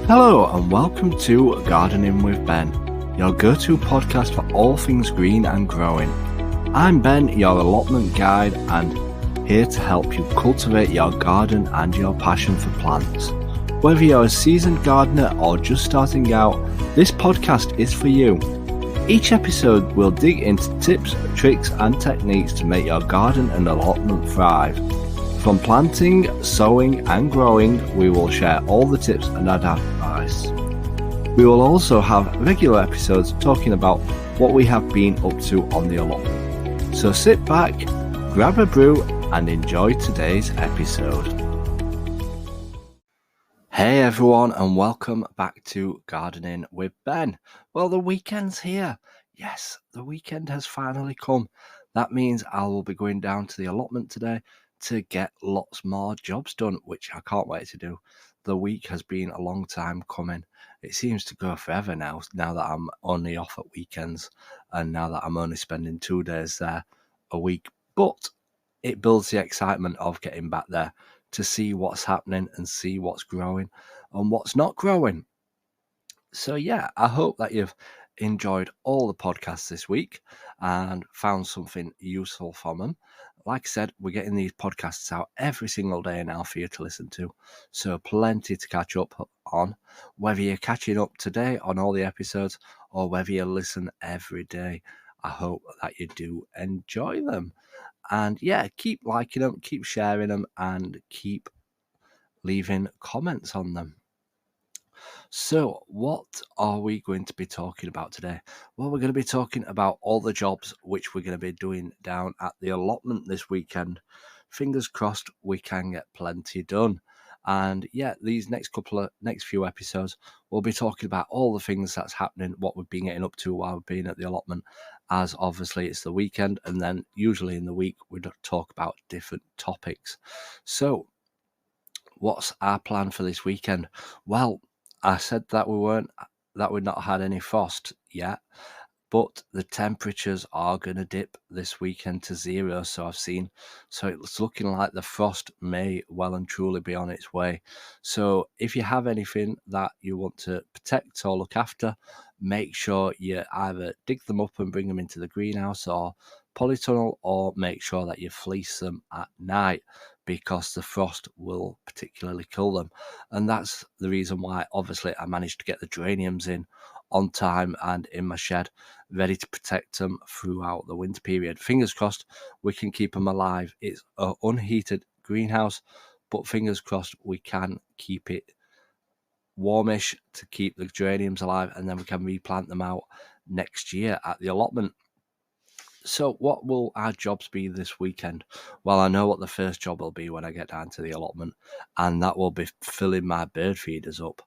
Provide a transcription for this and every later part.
Hello and welcome to Gardening with Ben, your go-to podcast for all things green and growing. I'm Ben, your allotment guide, and here to help you cultivate your garden and your passion for plants. Whether you're a seasoned gardener or just starting out, this podcast is for you. Each episode will dig into tips, tricks and techniques to make your garden and allotment thrive. From planting, sowing and growing, we will share all the tips and advice. We will also have regular episodes talking about what we have been up to on the allotment. So sit back, grab a brew and enjoy today's episode. Hey everyone and welcome back to Gardening with Ben. Well, the weekend's here. Yes, the weekend has finally come. That means I will be going down to the allotment today to get lots more jobs done, which I can't wait to do. The week has been a long time coming. It seems to go forever now that I'm only off at weekends and now that I'm only spending 2 days there a week. But it builds the excitement of getting back there to see what's happening and see what's growing and what's not growing. So yeah, I hope that you've enjoyed all the podcasts this week and found something useful from them. Like I said, we're getting these podcasts out every single day now for you to listen to. So plenty to catch up on, whether you're catching up today on all the episodes or whether you listen every day. I hope that you do enjoy them. And yeah, keep liking them, keep sharing them, and keep leaving comments on them. So what are we going to be talking about today? Well, we're going to be talking about all the jobs which we're going to be doing down at the allotment this weekend. Fingers crossed we can get plenty done. And yeah, these next few episodes, we'll be talking about all the things that's happening, what we've been getting up to while we've been at the allotment, as obviously it's the weekend. And then usually in the week, we talk about different topics. So what's our plan for this weekend? Well, I said that we've not had any frost yet, but the temperatures are going to dip this weekend to 0. So I've seen, so it's looking like the frost may well and truly be on its way. So if you have anything that you want to protect or look after, make sure you either dig them up and bring them into the greenhouse or polytunnel, or make sure that you fleece them at night, because the frost will particularly kill them. And that's the reason why, obviously, I managed to get the geraniums in on time and in my shed, ready to protect them throughout the winter period. Fingers crossed we can keep them alive. It's an unheated greenhouse, but fingers crossed we can keep it warmish to keep the geraniums alive, and then we can replant them out next year at the allotment. So what will our jobs be this weekend? Well, I know what the first job will be when I get down to the allotment, and that will be filling my bird feeders up.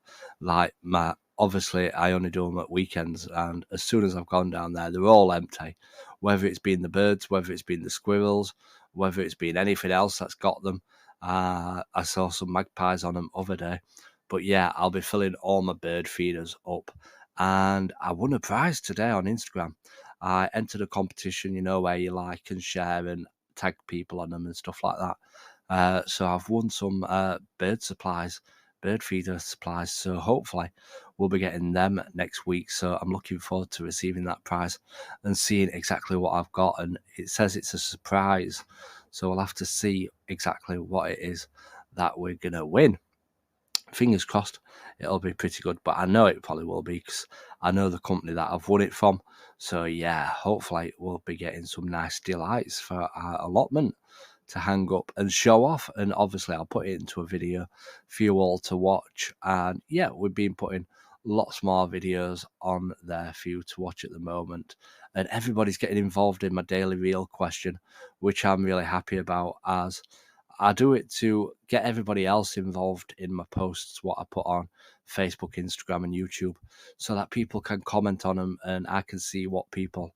Obviously, I only do them at weekends, and as soon as I've gone down there, they're all empty. Whether it's been the birds, whether it's been the squirrels, whether it's been anything else that's got them. I saw some magpies on them other day. But yeah, I'll be filling all my bird feeders up. And I won a prize today on Instagram. I entered a competition, where you like and share and tag people on them and stuff like that. So I've won some bird feeder supplies. So hopefully we'll be getting them next week. So I'm looking forward to receiving that prize and seeing exactly what I've got. And it says it's a surprise. So we'll have to see exactly what it is that we're going to win. Fingers crossed it'll be pretty good, but I know it probably will be because I know the company that I've won it from. So yeah, hopefully we'll be getting some nice delights for our allotment to hang up and show off. And obviously I'll put it into a video for you all to watch. And yeah, we've been putting lots more videos on there for you to watch at the moment. And everybody's getting involved in my daily reel question, which I'm really happy about, as I do it to get everybody else involved in my posts, what I put on Facebook, Instagram and YouTube, so that people can comment on them and I can see what people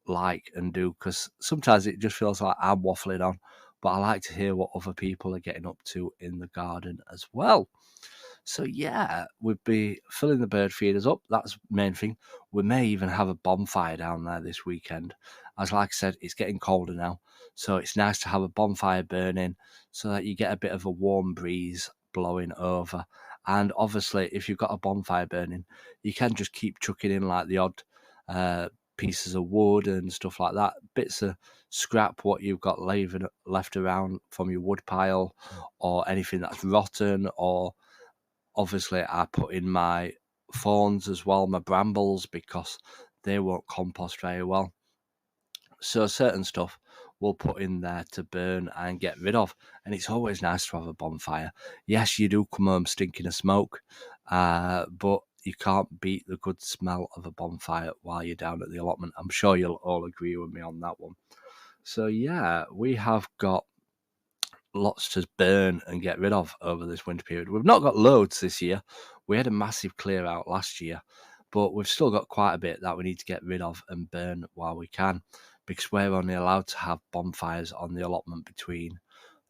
like and do, because sometimes it just feels like I'm waffling on, but I like to hear what other people are getting up to in the garden as well. So yeah, we'd be filling the bird feeders up. That's the main thing. We may even have a bonfire down there this weekend. As like I said, it's getting colder now. So it's nice to have a bonfire burning so that you get a bit of a warm breeze blowing over And obviously, if you've got a bonfire burning, you can just keep chucking in like the odd pieces of wood and stuff like that, bits of scrap, what you've got left around from your wood pile, or anything that's rotten. Or obviously, I put in my thorns as well, my brambles, because they won't compost very well. So certain stuff we'll put in there to burn and get rid of. And it's always nice to have a bonfire. Yes, you do come home stinking of smoke, but you can't beat the good smell of a bonfire while you're down at the allotment. I'm sure you'll all agree with me on that one. So yeah, we have got lots to burn and get rid of over this winter period. We've not got loads this year. We had a massive clear out last year, but we've still got quite a bit that we need to get rid of and burn while we can, because we're only allowed to have bonfires on the allotment between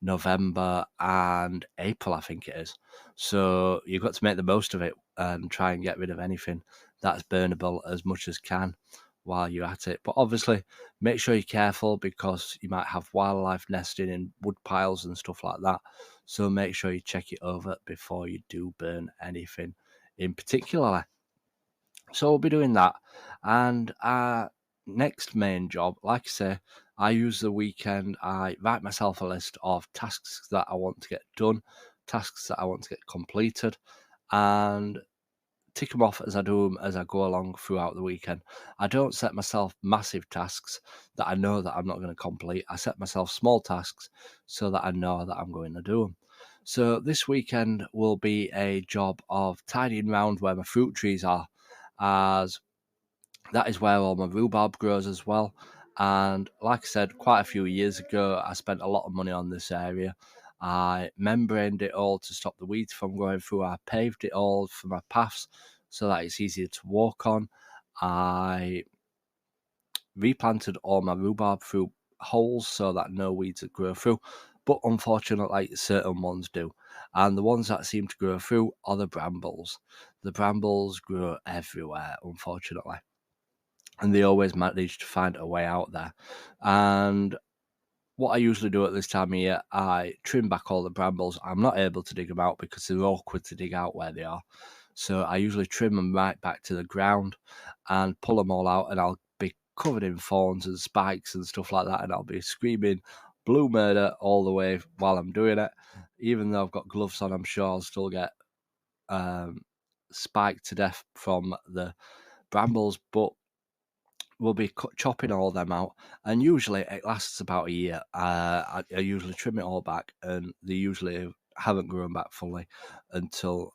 November and April, I think it is. So you've got to make the most of it and try and get rid of anything that's burnable as much as can while you're at it. But obviously, make sure you're careful, because you might have wildlife nesting in wood piles and stuff like that. So make sure you check it over before you do burn anything in particular. So we'll be doing that. And our next main job, like I say, I use the weekend, I write myself a list of tasks that I want to get done, tasks that I want to get completed, and tick them off as I do them as I go along throughout the weekend. I don't set myself massive tasks that I know that I'm not going to complete. I set myself small tasks so that I know that I'm going to do them. So this weekend will be a job of tidying around where my fruit trees are, as that is where all my rhubarb grows as well. And like I said, quite a few years ago, I spent a lot of money on this area. I membraned it all to stop the weeds from going through. I paved it all for my paths so that it's easier to walk on. I replanted all my rhubarb through holes so that no weeds would grow through. But unfortunately, certain ones do. And the ones that seem to grow through are the brambles. The brambles grow everywhere, unfortunately, and they always manage to find a way out there. And what I usually do at this time of year, I trim back all the brambles. I'm not able to dig them out because they're awkward to dig out where they are. So I usually trim them right back to the ground and pull them all out, and I'll be covered in thorns and spikes and stuff like that, and I'll be screaming blue murder all the way while I'm doing it. Even though I've got gloves on, I'm sure I'll still get spiked to death from the brambles, but we'll be chopping all them out, and usually it lasts about a year. I usually trim it all back, and they usually haven't grown back fully until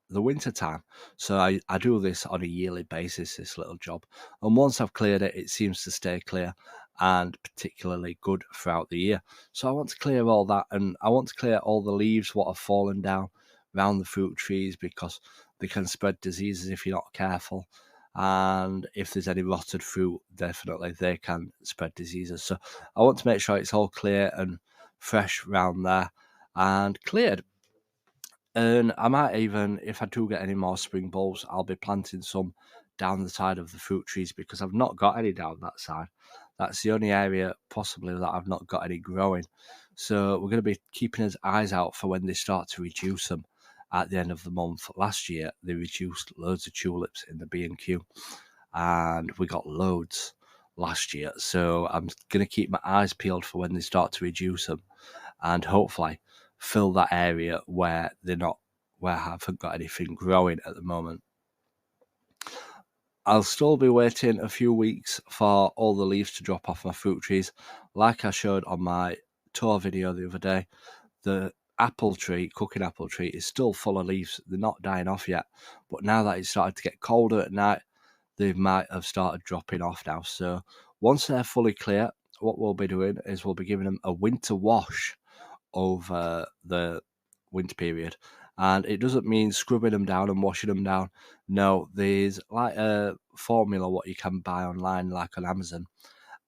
the winter time. So I do this on a yearly basis, this little job, and once I've cleared it, it seems to stay clear and particularly good throughout the year. So I want to clear all that, and I want to clear all the leaves what have fallen down around the fruit trees, because they can spread diseases if you're not careful. And if there's any rotted fruit, definitely they can spread diseases. So I want to make sure it's all clear and fresh round there and cleared. And I might even, if I do get any more spring bulbs, I'll be planting some down the side of the fruit trees, because I've not got any down that side. That's the only area possibly that I've not got any growing. So we're going to be keeping his eyes out for when they start to reduce them at the end of the month. Last year, they reduced loads of tulips in the B&Q, and we got loads last year. So I'm going to keep my eyes peeled for when they start to reduce them, and hopefully fill that area where I haven't got anything growing at the moment. I'll still be waiting a few weeks for all the leaves to drop off my fruit trees. Like I showed on my tour video the other day, the cooking apple tree, is still full of leaves. They're not dying off yet, but now that it's started to get colder at night, they might have started dropping off now. So once they're fully clear, what we'll be doing is we'll be giving them a winter wash over the winter period. And it doesn't mean scrubbing them down and washing them down. No, there's like a formula what you can buy online, like on Amazon,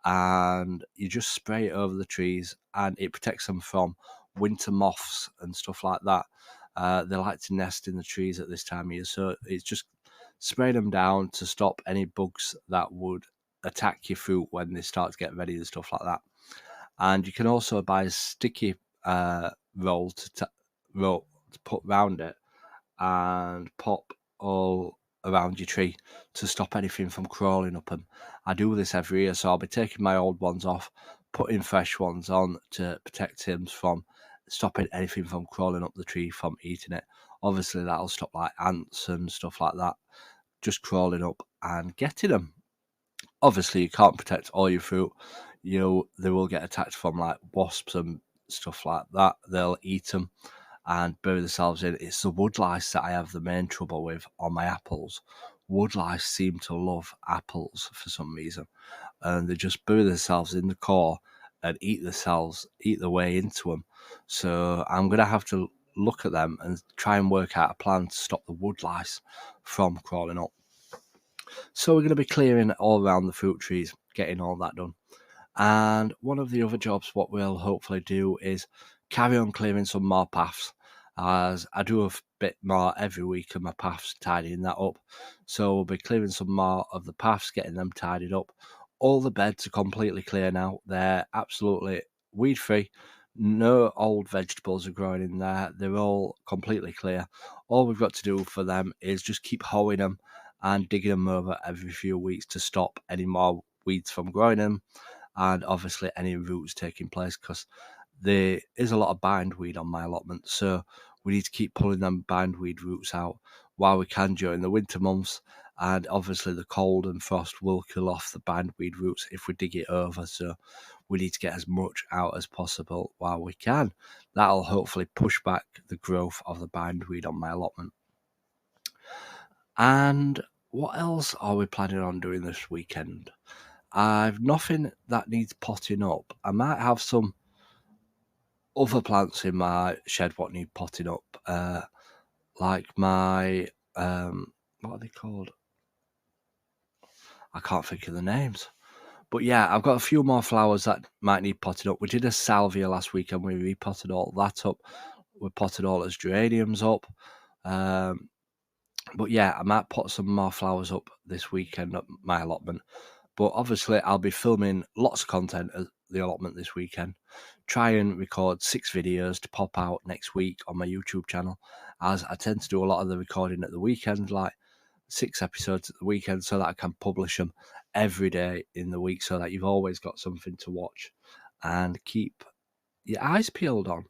and you just spray it over the trees, and it protects them from winter moths and stuff like that. They like to nest in the trees at this time of year, so it's just spray them down to stop any bugs that would attack your fruit when they start to get ready and stuff like that. And you can also buy a sticky roll to put round it, and pop all around your tree to stop anything from crawling up them. I do this every year, so I'll be taking my old ones off, putting fresh ones on to protect him from stopping anything from crawling up the tree from eating it. Obviously that'll stop like ants and stuff like that just crawling up and getting them. Obviously you can't protect all your fruit. They will get attacked from like wasps and stuff like that. They'll eat them and bury themselves in. It's the woodlice that I have the main trouble with on my apples. Woodlice seem to love apples for some reason, and they just bury themselves in the core and eat their way into them. So I'm going to have to look at them and try and work out a plan to stop the woodlice from crawling up. So we're going to be clearing all around the fruit trees, getting all that done. And one of the other jobs what we'll hopefully do is carry on clearing some more paths, as I do a bit more every week of my paths, tidying that up. So we'll be clearing some more of the paths, getting them tidied up. All the beds are completely clear now. They're absolutely weed free. No old vegetables are growing in there. They're all completely clear. All we've got to do for them is just keep hoeing them and digging them over every few weeks to stop any more weeds from growing them, and obviously any roots taking place, because there is a lot of bindweed on my allotment, so we need to keep pulling them bindweed roots out while we can during the winter months. And obviously the cold and frost will kill off the bindweed roots if we dig it over, so we need to get as much out as possible while we can. That'll hopefully push back the growth of the bindweed on my allotment. And what else are we planning on doing this weekend? I've nothing that needs potting up. I might have some other plants in my shed what need potting up, like my what are they called? I can't think of the names. But yeah, I've got a few more flowers that might need potting up. We did a salvia last week and we repotted all that up. We potted all those geraniums up. But yeah, I might put some more flowers up this weekend at my allotment. But obviously I'll be filming lots of content at the allotment this weekend. Try and record 6 videos to pop out next week on my YouTube channel, as I tend to do a lot of the recording at the weekend, like 6 episodes at the weekend, so that I can publish them every day in the week, so that you've always got something to watch and keep your eyes peeled on.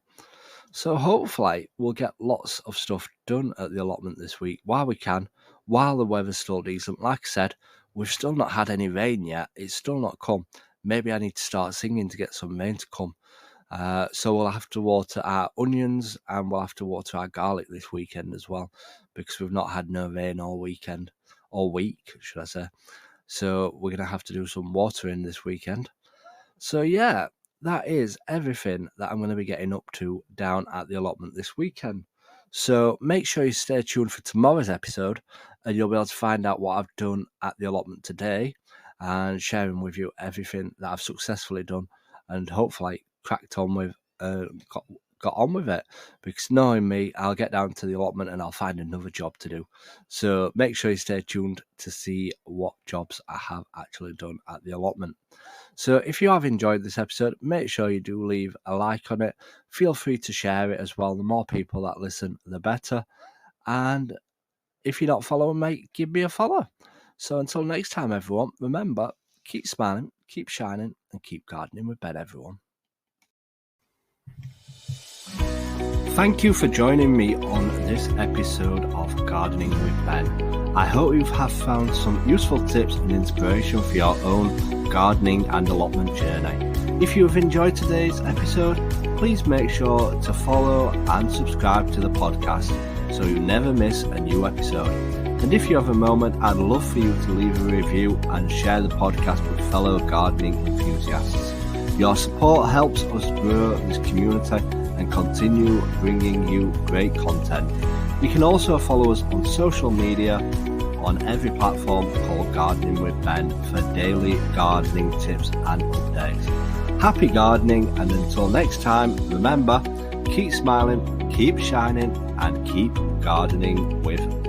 So hopefully we'll get lots of stuff done at the allotment this week while we can, while the weather's still decent. Like I said, we've still not had any rain yet. It's still not come. Maybe I need to start singing to get some rain to come. So we'll have to water our onions and we'll have to water our garlic this weekend as well, because we've not had no rain all week, should I say. So we're going to have to do some watering this weekend. So yeah, that is everything that I'm going to be getting up to down at the allotment this weekend. So make sure you stay tuned for tomorrow's episode, and you'll be able to find out what I've done at the allotment today and sharing with you everything that I've successfully done and hopefully cracked on with, got on with it, because knowing me, I'll get down to the allotment and I'll find another job to do. So make sure you stay tuned to see what jobs I have actually done at the allotment. So if you have enjoyed this episode, make sure you do leave a like on it. Feel free to share it as well. The more people that listen, the better. And if you're not following me, give me a follow. So until next time, everyone, remember, keep smiling, keep shining, and keep gardening with Ben, everyone. Thank you for joining me on this episode of Gardening with Ben. I hope you have found some useful tips and inspiration for your own gardening and allotment journey. If you have enjoyed today's episode, please make sure to follow and subscribe to the podcast so you never miss a new episode. And if you have a moment, I'd love for you to leave a review and share the podcast with fellow gardening enthusiasts. Your support helps us grow this community and continue bringing you great content. You can also follow us on social media on every platform called Gardening with Ben for daily gardening tips and updates. Happy gardening, and until next time, remember, keep smiling, keep shining, and keep gardening with Ben.